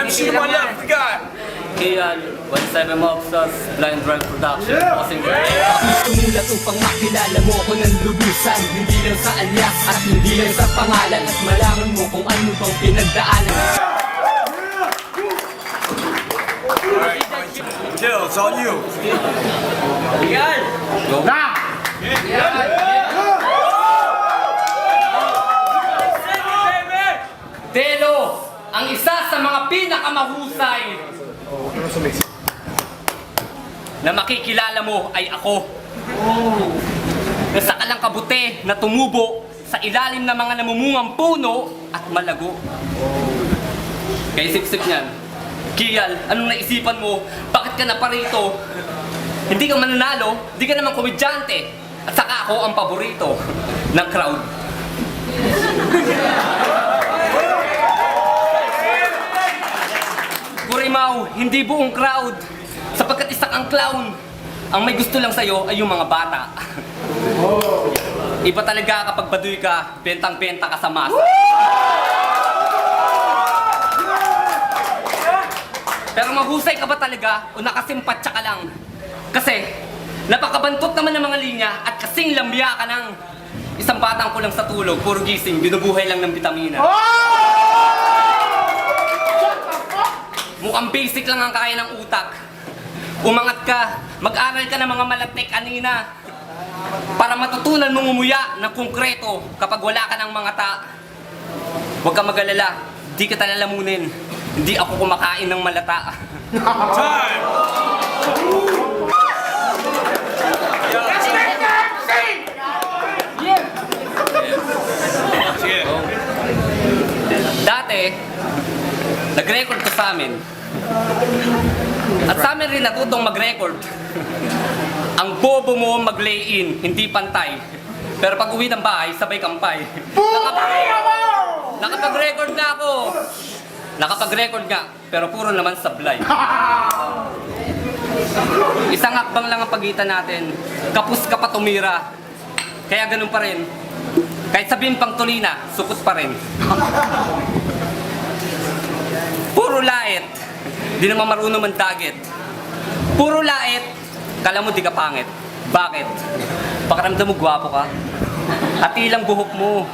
Sino mo lang, bigat! Kian, 17 Mobsters, Blind Drive Production, Bossing Tumulat upang makilala mo ko ng lubusan. Hindi lang sa alias at hindi lang sa pangalan. At malaman mo kung ano bang pinagdaanan. Jill, it's on you. Kian! Go na! Delo, ang isa sa mga pinakamahusay na makikilala mo ay ako. Nasa kalang kabute na tumubo sa ilalim ng mga namumungang puno at malago. Kaya isip-isip niyan, Kian, anong naisipan mo? Bakit ka na parito? Hindi ka mananalo, hindi ka naman komedyante. At saka ako ang paborito ng crowd. Kurimaw, hindi buong crowd. Sapagkat isa kang clown. Ang may gusto lang sa'yo ay yung mga bata. Iba talaga kapag baduy ka, bentang-benta ka sa masa. Pero mahusay ka ba talaga o nakasimpatsa ka lang? Kasi napakabantot naman ng mga linya at kasing lambya ka ng isang batang kulang sa tulog, puro gising, binubuhay lang ng bitamina. Mukhang basic lang ang kaya ng utak. Umangat ka, mag-aral ka ng mga malatek kanina para matutunan mong umuya ng konkreto kapag wala ka ng mga Huwag ka mag-alala, di kita lalamunin. Hindi ako kumakain ng malata. Time! Dati, nag-record to sa amin. At sa amin rin natutong mag-record. Ang bobo mo mag-lay-in, hindi pantay. Pero pag uwi ng bahay, sabay kampay. Nakapag-record na ako. Nakapag-record nga, pero puro naman sablay. Isang hakbang lang ang pagitan natin. Kapus ka pa tumira. Kaya ganun pa rin. Kahit sabihin pang tulina, sukot pa rin. Puro lait. Di naman marunong mandagit. Puro lait. Kala mo di ka pangit. Bakit? Pakiramdam mo gwapo ka. Hati lang buhok mo.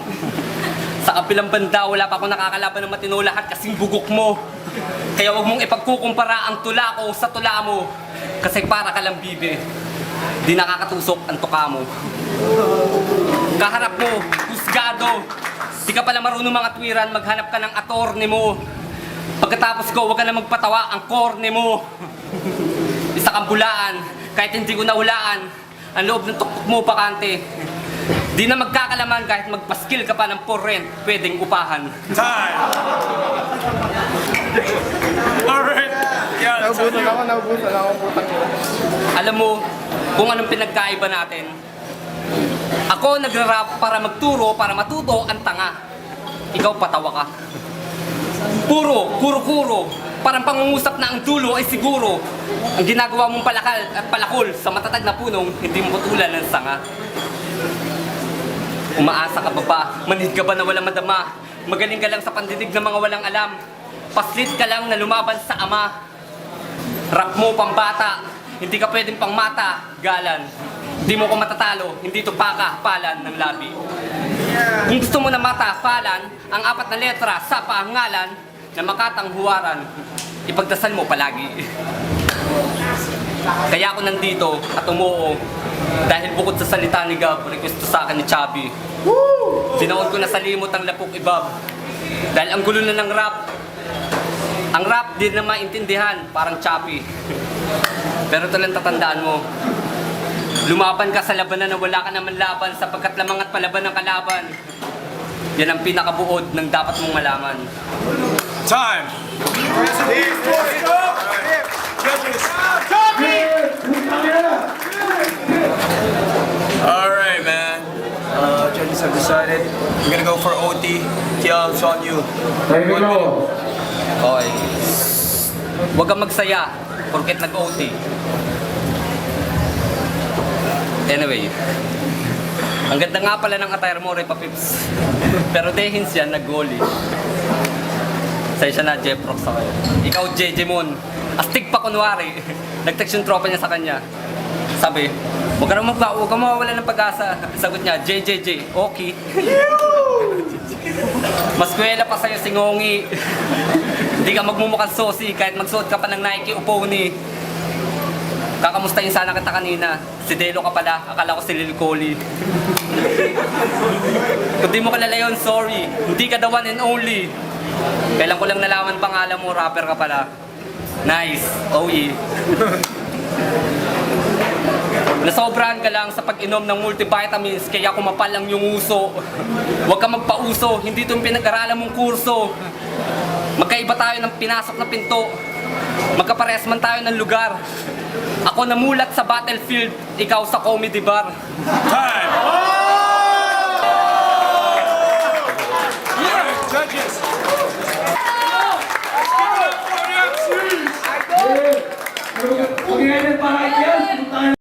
Sa kabilang banda, wala pa akong nakakalaban ng matino, lahat kasing bugok mo. Kaya huwag mong ipagkukumpara ang tula ko sa tula mo. Kasi para ka lang bibe. Di nakakatusok ang tuka mo. Kaharap mo, husgado. Di ka pala marunong mga tuwiran, maghanap ka ng attorney mo. Pagkatapos ko, huwag ka na magpatawa ang korne mo. Isa kang bulaan, kahit hindi ko nahulaan. Ang loob ng tuktok mo, bakante. Di na magkakalaman kahit magpaskil ka pa ng porrent, pwedeng upahan. Time! Alright! Yeah, Naubusan ako. Alam mo kung anong pinagkaiba natin? Ako nagra-rap para magturo, para matuto ang tanga. Ikaw patawa ka. Puro, kuro-kuro. Parang pangungusap na ang dulo ay siguro. Ang ginagawa mong palakol sa matatag na punong, hindi mo putulan ng sanga. Umaasa ka ba ba? Manhid ka ba na walang madama? Magaling ka lang sa pandinig ng mga walang alam. Paslit ka lang na lumaban sa ama. Rap mo pambata, hindi ka pwedeng pangmata, galan. Hindi mo ko matatalo, hindi to paka-palan ng labi. Kung gusto mo na mata-palan, ang 4 na letra sa pangalan na makatanghuwaran, ipagdasal mo palagi. Kaya ako nandito at umuo dahil bukod sa salita ni Gab, request sa akin ni Chubby. Sinaon ko na sa limot ang lapok ibab. Dahil ang gulo na ng rap. Ang rap di na maintindihan, parang Chappy. Pero ito lang tatandaan mo. Lumaban ka sa labanan na wala ka naman laban sapagkat lamang at palaban ng kalaban. Yan ang pinakabuod ng dapat mong malaman. Time! Alright, man. Judges have decided we're gonna go for OT. Kiel, it's on you. There we go. Okay. Huwag kang magsaya porket nag-OT. Anyway, ang ganda nga pala ng attire mo, Repa Pips. Pero dehins yan, nag-goalie. Pasensya na, Jeff Rock sa kayo. Ikaw, JJ Mon. Astig pa kunwari. Nag-text yung tropa niya sa kanya. Sabi, huwag ka mawawala ng pag-asa. Sagot niya, JJJ, okay. Maskwela pa sa'yo si Ngongi. Hindi ka magmumukhang sosi kahit magsuot ka pa ng Nike o Pony. Kakamustahin sana kita kanina. Si Delo ka pala, akala ko si Lil Collie. Kung di mo kalala yun, sorry. Hindi ka the one and only. Kailan ko lang nalaman pangalan mo, rapper ka pala. Nice, oh yeah. Nasobrahan ka lang sa pag-inom ng multivitamins kaya kumapal ang yung uso. Huwag ka magpauso, hindi ito yung pinag-aralan mong kurso. Magkaiba tayo ng pinasok na pinto. Magkapares man tayo ng lugar. Ako namulat sa battlefield, ikaw sa comedy bar. Huwag nga yan, parang yan.